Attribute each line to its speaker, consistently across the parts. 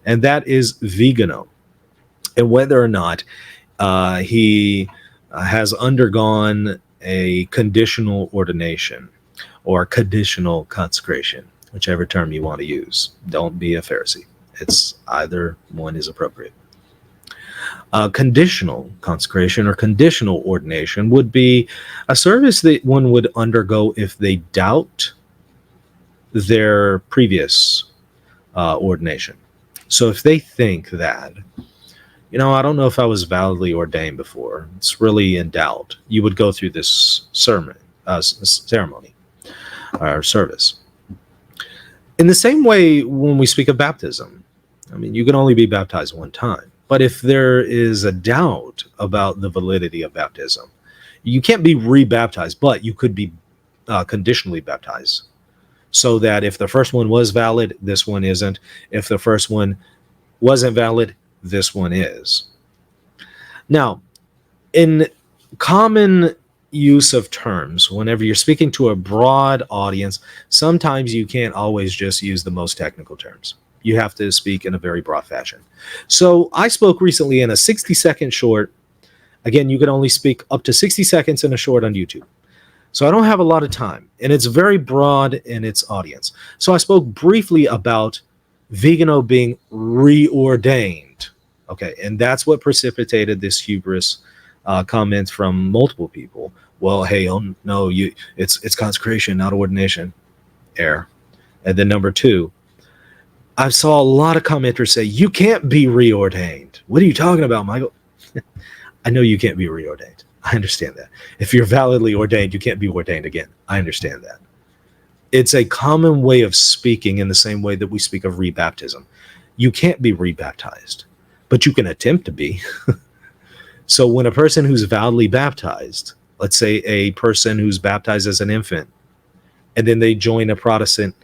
Speaker 1: and that is Vigano, and whether or not he has undergone a conditional ordination or conditional consecration, whichever term you want to use. Don't be a Pharisee. It's either one is appropriate. Conditional consecration or conditional ordination would be a service that one would undergo if they doubt their previous ordination. So if they think that, I don't know if I was validly ordained before, it's really in doubt, you would go through this ceremony or service. In the same way, when we speak of baptism, you can only be baptized one time. But if there is a doubt about the validity of baptism, you can't be rebaptized, but you could be conditionally baptized. So that if the first one was valid, this one isn't. If the first one wasn't valid, this one is. Now, in common use of terms, whenever you're speaking to a broad audience, sometimes you can't always just use the most technical terms. You have to speak in a very broad fashion. So I spoke recently in a 60-second short. Again, you can only speak up to 60 seconds in a short on YouTube. So I don't have a lot of time, and it's very broad in its audience. So I spoke briefly about Vigano being reordained. Okay, and that's what precipitated this hubris comment from multiple people. Well, hey, oh no, it's consecration, not ordination. Error. And then number two, I saw a lot of commenters say, you can't be reordained. What are you talking about, Michael? I know you can't be reordained. I understand that. If you're validly ordained, you can't be ordained again. I understand that. It's a common way of speaking in the same way that we speak of rebaptism. You can't be rebaptized, but you can attempt to be. So when a person who's validly baptized, let's say a person who's baptized as an infant, and then they join a Protestant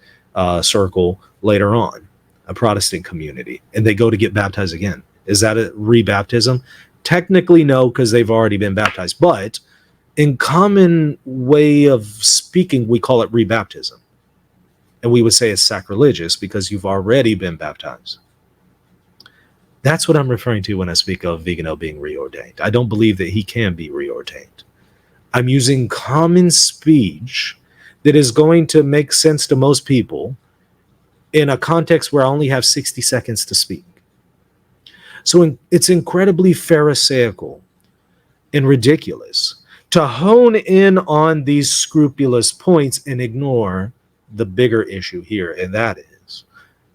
Speaker 1: circle later on, a Protestant community, and they go to get baptized again, is that a rebaptism? Technically, no, because they've already been baptized. But in common way of speaking, we call it rebaptism. And we would say it's sacrilegious because you've already been baptized. That's what I'm referring to when I speak of Vigano being reordained. I don't believe that he can be reordained. I'm using common speech that is going to make sense to most people in a context where I only have 60 seconds to speak. So it's incredibly pharisaical and ridiculous to hone in on these scrupulous points and ignore the bigger issue here, and that is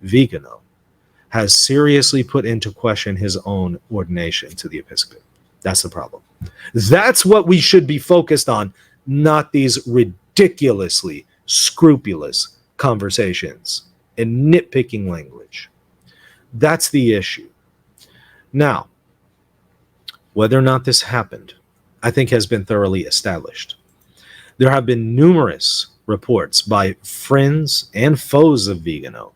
Speaker 1: Vigano has seriously put into question his own ordination to the episcopate. That's the problem. That's what we should be focused on, not these ridiculously scrupulous conversations and nitpicking language. That's the issue. Now, whether or not this happened, I think has been thoroughly established. There have been numerous reports by friends and foes of Vigano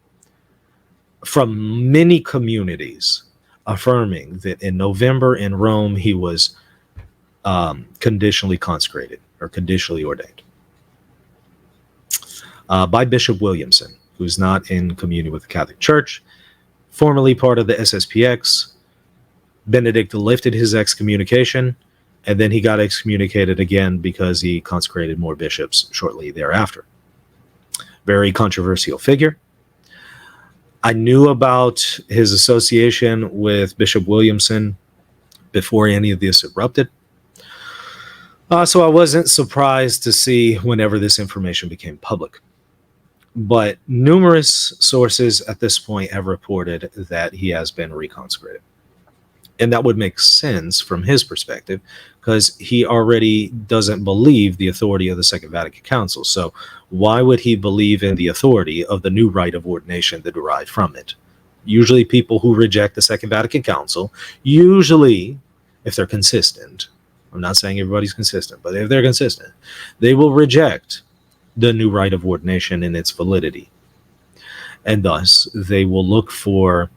Speaker 1: from many communities affirming that in November in Rome he was conditionally consecrated or conditionally ordained by Bishop Williamson, who's not in communion with the Catholic Church, formerly part of the SSPX. Benedict lifted his excommunication, and then he got excommunicated again because he consecrated more bishops shortly thereafter. Very controversial figure. I knew about his association with Bishop Williamson before any of this erupted. So I wasn't surprised to see whenever this information became public. But numerous sources at this point have reported that he has been reconsecrated. And that would make sense from his perspective because he already doesn't believe the authority of the Second Vatican Council. So why would he believe in the authority of the new rite of ordination that derived from it? Usually people who reject the Second Vatican Council, usually if they're consistent, I'm not saying everybody's consistent, but if they're consistent, they will reject the new rite of ordination and its validity. And thus they will look for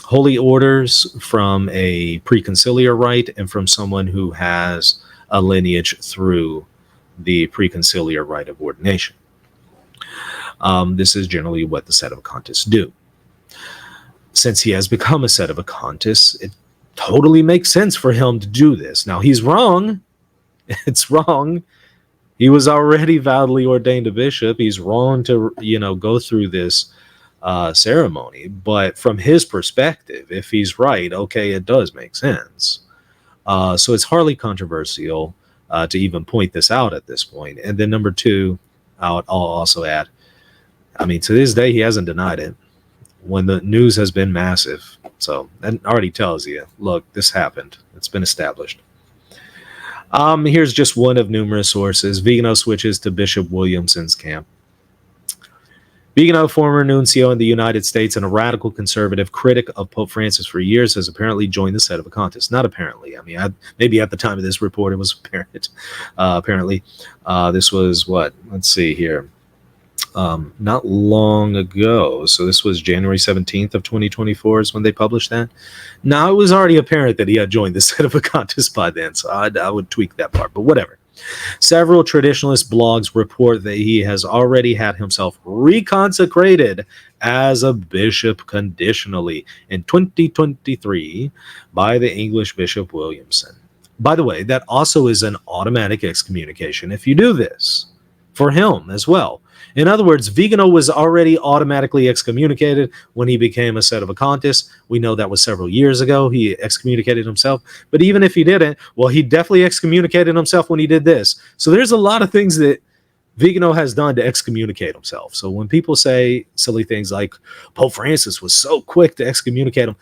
Speaker 1: holy orders from a preconciliar rite and from someone who has a lineage through the preconciliar rite of ordination. This is generally what the Sedevacantists do. since he has become a sedevacanist, it totally makes sense for him to do this. Now, he's wrong. It's wrong. He was already validly ordained a bishop. He's wrong to, go through this ceremony. But from his perspective, if he's right, okay, it does make sense. So it's hardly controversial to even point this out at this point. And then number two, I'll also add, I mean, to this day, he hasn't denied it when the news has been massive. So that already tells you, look, this happened. It's been established. Here's just one of numerous sources. Vigano switches to Bishop Williamson's camp. Vigano, former nuncio in the United States and a radical conservative critic of Pope Francis for years, has apparently joined the Sedevacantists. Not apparently. I mean, maybe at the time of this report it was apparent. Apparently, this was what? Let's see here. Not long ago. So this was January 17th of 2024 is when they published that. Now, it was already apparent that he had joined the Sedevacantists by then, so I would tweak that part, but whatever. Several traditionalist blogs report that he has already had himself reconsecrated as a bishop conditionally in 2023 by the English Bishop Williamson. By the way, that also is an automatic excommunication if you do this, for him as well. In other words, Vigano was already automatically excommunicated when he became a Sedevacantist. We know that was several years ago. He excommunicated himself. But even if he didn't, well, he definitely excommunicated himself when he did this. So there's a lot of things that Vigano has done to excommunicate himself. So when people say silly things like Pope Francis was so quick to excommunicate him,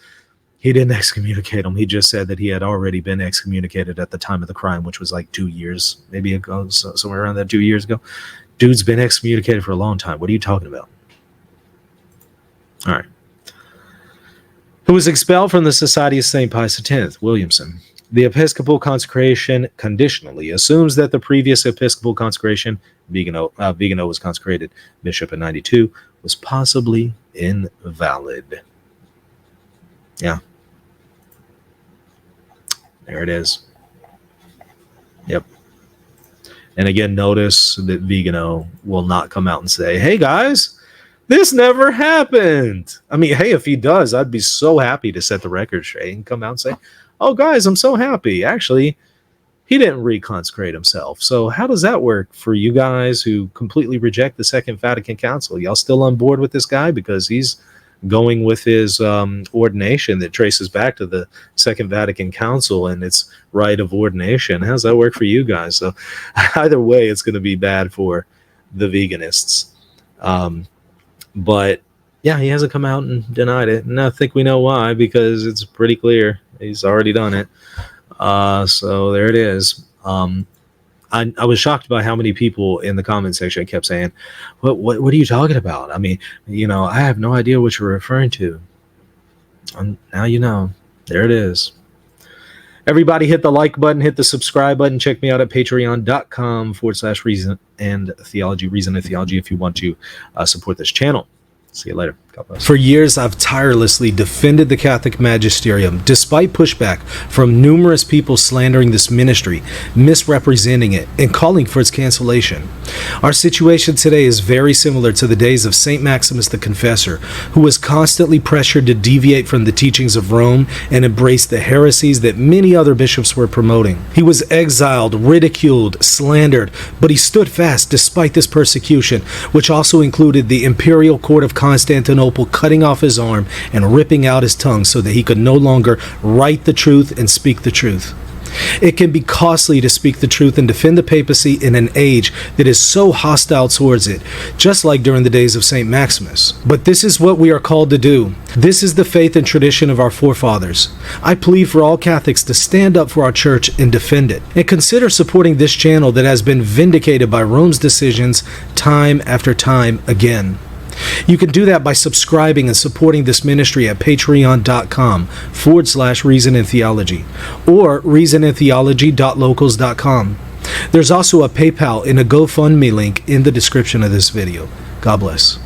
Speaker 1: he didn't excommunicate him. He just said that he had already been excommunicated at the time of the crime, which was like 2 years, maybe ago, somewhere around that 2 years ago. Dude's been excommunicated for a long time. What are you talking about? All right. Who was expelled from the Society of St. Pius X, Williamson. The Episcopal consecration conditionally assumes that the previous Episcopal consecration, Vigano was consecrated bishop in 92, was possibly invalid. Yeah. There it is. Yep. And again, notice that Vigano will not come out and say, hey, guys, this never happened. I mean, hey, if he does, I'd be so happy to set the record straight and come out and say, oh, guys, I'm so happy. Actually, he didn't reconsecrate himself. So how does that work for you guys who completely reject the Second Vatican Council? Y'all still on board with this guy because he's going with his ordination that traces back to the Second Vatican Council and its rite of ordination? How's that work for you guys? So either way, it's going to be bad for the veganists. But yeah, he hasn't come out and denied it. And I think we know why, because it's pretty clear he's already done it. So there it is. I was shocked by how many people in the comment section kept saying, what are you talking about? I mean, I have no idea what you're referring to. Now you know. There it is. Everybody hit the like button, hit the subscribe button. Check me out at patreon.com/reason and theology, reason and theology, if you want to support this channel. See you later. God bless. For years, I've tirelessly defended the Catholic magisterium, despite pushback from numerous people slandering this ministry, misrepresenting it, and calling for its cancellation. Our situation today is very similar to the days of St. Maximus the Confessor, who was constantly pressured to deviate from the teachings of Rome and embrace the heresies that many other bishops were promoting. He was exiled, ridiculed, slandered, but he stood fast despite this persecution, which also included the imperial court of Constantinople cutting off his arm and ripping out his tongue so that he could no longer write the truth and speak the truth. It can be costly to speak the truth and defend the papacy in an age that is so hostile towards it, just like during the days of St. Maximus. But this is what we are called to do. This is the faith and tradition of our forefathers. I plead for all Catholics to stand up for our church and defend it. And consider supporting this channel that has been vindicated by Rome's decisions time after time again. You can do that by subscribing and supporting this ministry at patreon.com/reason and theology or reasonandtheology.locals.com. There's also a PayPal and a GoFundMe link in the description of this video. God bless.